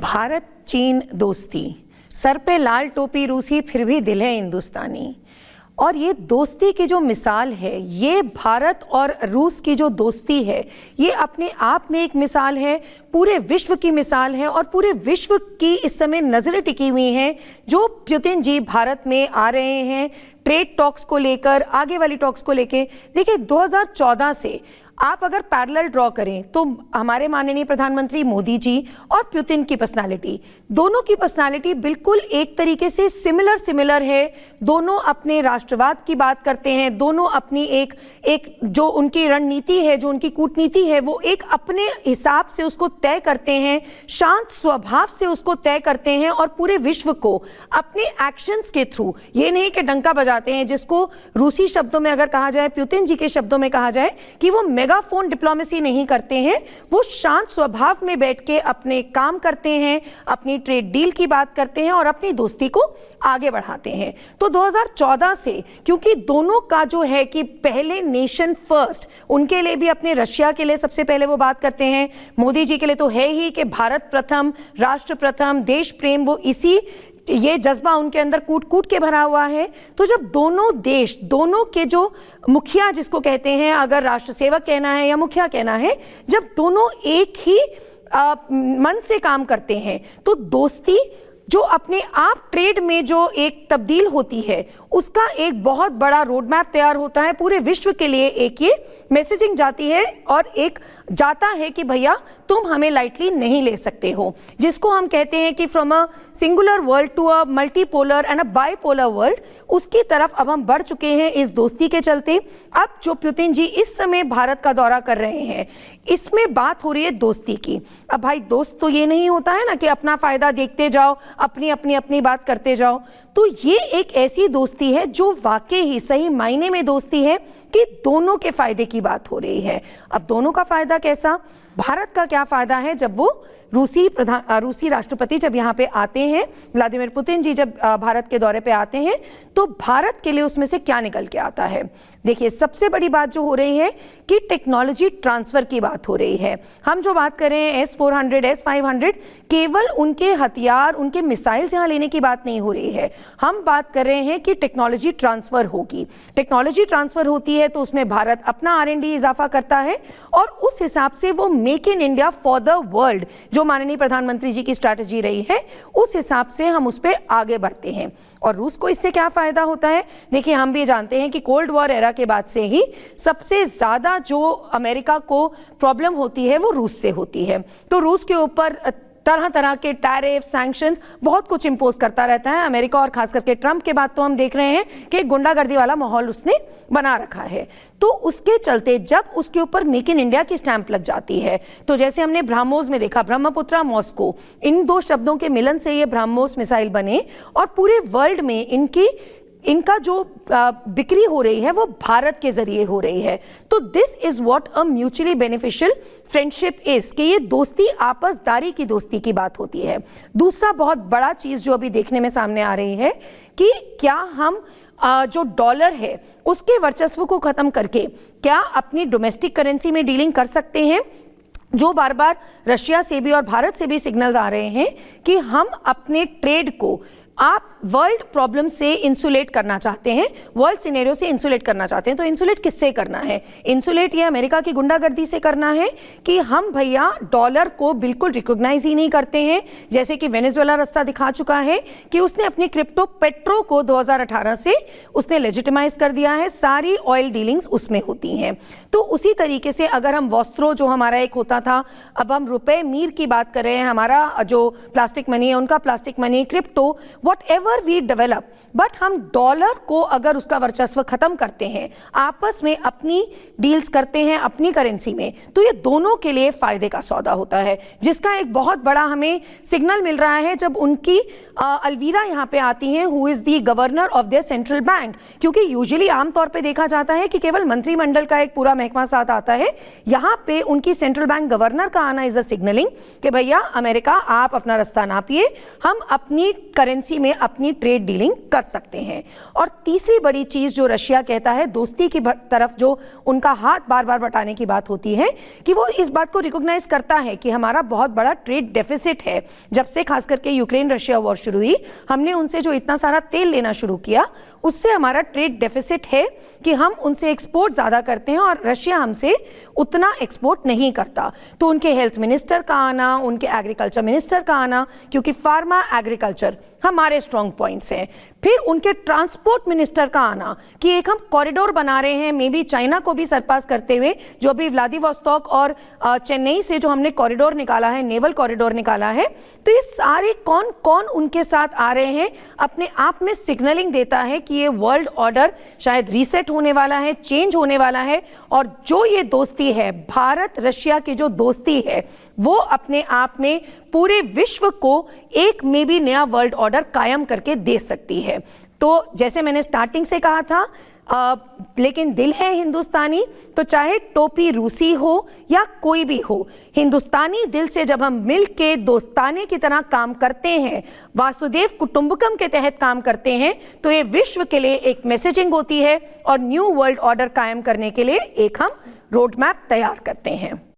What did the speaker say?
भारत चीन दोस्ती, सर पे लाल टोपी रूसी फिर भी दिल है हिंदुस्तानी। और ये दोस्ती की जो मिसाल है, ये भारत और रूस की जो दोस्ती है, ये अपने आप में एक मिसाल है, पूरे विश्व की मिसाल है। और पूरे विश्व की इस समय नज़रें टिकी हुई हैं जो पुतिन जी भारत में आ रहे हैं ट्रेड टॉक्स को लेकर, आगे वाली टॉक्स को लेकर। देखिए 2014 से आप अगर पैरेलल ड्रॉ करें तो हमारे माननीय प्रधानमंत्री मोदी जी और पुतिन की पर्सनालिटी, दोनों की पर्सनालिटी बिल्कुल एक तरीके से सिमिलर है। दोनों अपने राष्ट्रवाद की बात करते हैं, दोनों अपनी एक जो उनकी रणनीति है, जो उनकी कूटनीति है, वो एक अपने हिसाब से उसको तय करते हैं, शांत स्वभाव से उसको तय करते हैं और पूरे विश्व को अपने एक्शंस के थ्रू, ये नहीं कि डंका बजाते हैं, जिसको रूसी शब्दों में अगर कहा जाए, पुतिन जी के शब्दों में कहा जाए कि वो मेगाफोन डिप्लोमेसी नहीं करते हैं, वो शांत स्वभाव में बैठ के अपने काम करते हैं, अपनी ट्रेड डील की बात करते हैं और अपनी दोस्ती को आगे बढ़ाते हैं। तो 2014 से, क्योंकि दोनों का जो है कि पहले नेशन फर्स्ट, उनके लिए भी अपने रशिया के लिए सबसे पहले वो बात करते हैं, मोदी जी के लिए तो है ही कि भारत प्रथम, राष्ट्र प्रथम, देश प्रेम, वो इसी ये जज्बा उनके अंदर कूट कूट के भरा हुआ है। तो जब दोनों देश, दोनों के जो मुखिया जिसको कहते हैं, अगर राष्ट्र सेवक कहना है या मुखिया कहना है, जब दोनों एक ही मन से काम करते हैं तो दोस्ती जो अपने आप ट्रेड में जो एक तब्दील होती है, उसका एक बहुत बड़ा रोड मैप तैयार होता है। पूरे विश्व के लिए एक ये मैसेजिंग जाती है और एक जाता है कि भैया तुम हमें लाइटली नहीं ले सकते हो, जिसको हम कहते हैं कि from a singular world to a multipolar and a bipolar world, उसकी तरफ अब हम बढ़ चुके हैं इस दोस्ती के चलते। अब जो पुतिन जी इस समय भारत का दौरा कर रहे हैं, इसमें बात हो रही है दोस्ती की। अब भाई दोस्त तो ये नहीं होता है ना कि अपना फायदा देखते जाओ, अपनी बात करते जाओ। तो ये एक ऐसी दोस्ती है जो वाकई ही सही मायने में दोस्ती है कि दोनों के फायदे की बात हो रही है। अब दोनों का फायदा कैसा, भारत का क्या फायदा है जब वो रूसी राष्ट्रपति जब यहाँ पे आते हैं, व्लादिमीर पुतिन जी जब भारत के दौरे पे आते हैं, तो भारत के लिए उसमें से क्या निकल के आता है। देखिए सबसे बड़ी बात जो हो रही है कि टेक्नोलॉजी ट्रांसफर की बात हो रही है। हम जो बात कर रहे हैं S-400, S-500, केवल उनके हथियार, उनके मिसाइल्स यहाँ लेने की बात नहीं हो रही है। हम बात कर रहे हैं कि टेक्नोलॉजी ट्रांसफर होगी। टेक्नोलॉजी ट्रांसफर होती है तो उसमें भारत अपना R&D इजाफा करता है और उस हिसाब से वो make in India for the world, जो माननीय प्रधानमंत्री जी की स्ट्रैटेजी रही है, उस हिसाब से हम उस पर आगे बढ़ते हैं। और रूस को इससे क्या फायदा होता है, देखिए हम भी जानते हैं कि कोल्ड वॉर एरा के बाद से ही सबसे ज्यादा जो अमेरिका को प्रॉब्लम होती है वो रूस से होती है। तो रूस के ऊपर तरह तरह के टैरिफ, सैंक्शंस, बहुत कुछ इंपोज करता रहता है अमेरिका। और खास करके ट्रंप के बाद तो हम देख रहे हैं कि गुंडागर्दी वाला माहौल उसने बना रखा है। तो उसके चलते जब उसके ऊपर मेक इन इंडिया की स्टैंप लग जाती है, तो जैसे हमने ब्रह्मोस में देखा, ब्रह्मपुत्रा मॉस्को, इन दो शब्दों के मिलन से ये ब्रह्मोस मिसाइल बने और पूरे वर्ल्ड में इनका जो बिक्री हो रही है वो भारत के जरिए हो रही है। तो this is what a mutually beneficial friendship is, कि ये दोस्ती आपसदारी की दोस्ती की बात होती है। दूसरा बहुत बड़ा चीज जो अभी देखने में सामने आ रही है कि क्या हम जो डॉलर है उसके वर्चस्व को खत्म करके क्या अपनी डोमेस्टिक करेंसी में डीलिंग कर सकते हैं, जो बार बार रशिया से भी और भारत से भी सिग्नल्स आ रहे हैं कि हम अपने ट्रेड को आप वर्ल्ड प्रॉब्लम से इंसुलेट करना चाहते हैं, वर्ल्ड सिनेरियो से इंसुलेट करना चाहते हैं। तो इंसुलेट किससे करना है, इंसुलेट ये अमेरिका की गुंडागर्दी से करना है कि हम भैया डॉलर को बिल्कुल रिकॉग्नाइज ही नहीं करते हैं। जैसे कि वेनेजुएला रास्ता दिखा चुका है कि उसने अपनी क्रिप्टो पेट्रो को 2018 से उसने लेजिटिमाइज कर दिया है, सारी ऑयल डीलिंग्स उसमें होती हैं। तो उसी तरीके से अगर हम वस्त्रों, जो हमारा एक होता था, अब हम रुपए मीर की बात कर रहे हैं, हमारा जो प्लास्टिक मनी है उनका plastic money, crypto, whatever we develop, but हम डॉलर को अगर उसका वर्चस्व खत्म करते हैं, आपस में अपनी डील्स करते हैं अपनी करेंसी में, तो ये दोनों के लिए फायदे का सौदा होता है, जिसका एक बहुत बड़ा हमें सिग्नल मिल रहा है जब उनकी अलवीरा यहाँ पे आती हैं, who is the governor of their central bank. क्योंकि यूजुअली आमतौर पे देखा जाता है कि केवल मंत्रिमंडल का एक पूरा महकमा साथ आता है, यहाँ पे उनकी सेंट्रल बैंक गवर्नर का आना इज अ सिग्नलिंग कि भैया अमेरिका आप अपना रास्ता नापिए, हम अपनी करेंसी उसी में अपनी ट्रेड डीलिंग कर सकते हैं। और तीसरी बड़ी चीज जो रशिया कहता है, दोस्ती की तरफ जो उनका हाथ बार बार बटाने की बात होती है, कि वो इस बात को रिकॉग्नाइज करता है कि हमारा बहुत बड़ा ट्रेड डेफिसिट है। जब से खास करके यूक्रेन रशिया वॉर शुरू हुई, हमने उनसे जो इतना सारा तेल लेना शुरू किया, उससे हमारा ट्रेड डेफिसिट है कि हम उनसे एक्सपोर्ट ज़्यादा करते हैं और रशिया हमसे उतना एक्सपोर्ट नहीं करता। तो उनके हेल्थ मिनिस्टर का आना, उनके एग्रीकल्चर मिनिस्टर का आना, क्योंकि फार्मा एग्रीकल्चर हमारे स्ट्रॉन्ग पॉइंट्स हैं, फिर उनके ट्रांसपोर्ट मिनिस्टर का आना कि एक हम कॉरिडोर बना रहे हैं, मे बी चाइना को भी सरपास करते हुए, जो अभी व्लादिवोस्तोक और चेन्नई से जो हमने कॉरिडोर निकाला है, नेवल कॉरिडोर निकाला है। तो ये सारे कौन कौन उनके साथ आ रहे हैं, अपने आप में सिग्नलिंग देता है कि ये वर्ल्ड ऑर्डर शायद रीसेट होने वाला है, चेंज होने वाला है। और जो ये दोस्ती है, भारत रशिया की जो दोस्ती है, वो अपने आप में पूरे विश्व को एक में भी नया वर्ल्ड ऑर्डर कायम करके दे सकती है। तो जैसे मैंने स्टार्टिंग से कहा था, लेकिन दिल है हिंदुस्तानी, तो चाहे टोपी रूसी हो या कोई भी हो, हिंदुस्तानी दिल से जब हम मिल के दोस्ताने की तरह काम करते हैं, वासुदेव कुटुंबकम के तहत काम करते हैं, तो ये विश्व के लिए एक मैसेजिंग होती है और न्यू वर्ल्ड ऑर्डर कायम करने के लिए एक हम रोड मैप तैयार करते हैं।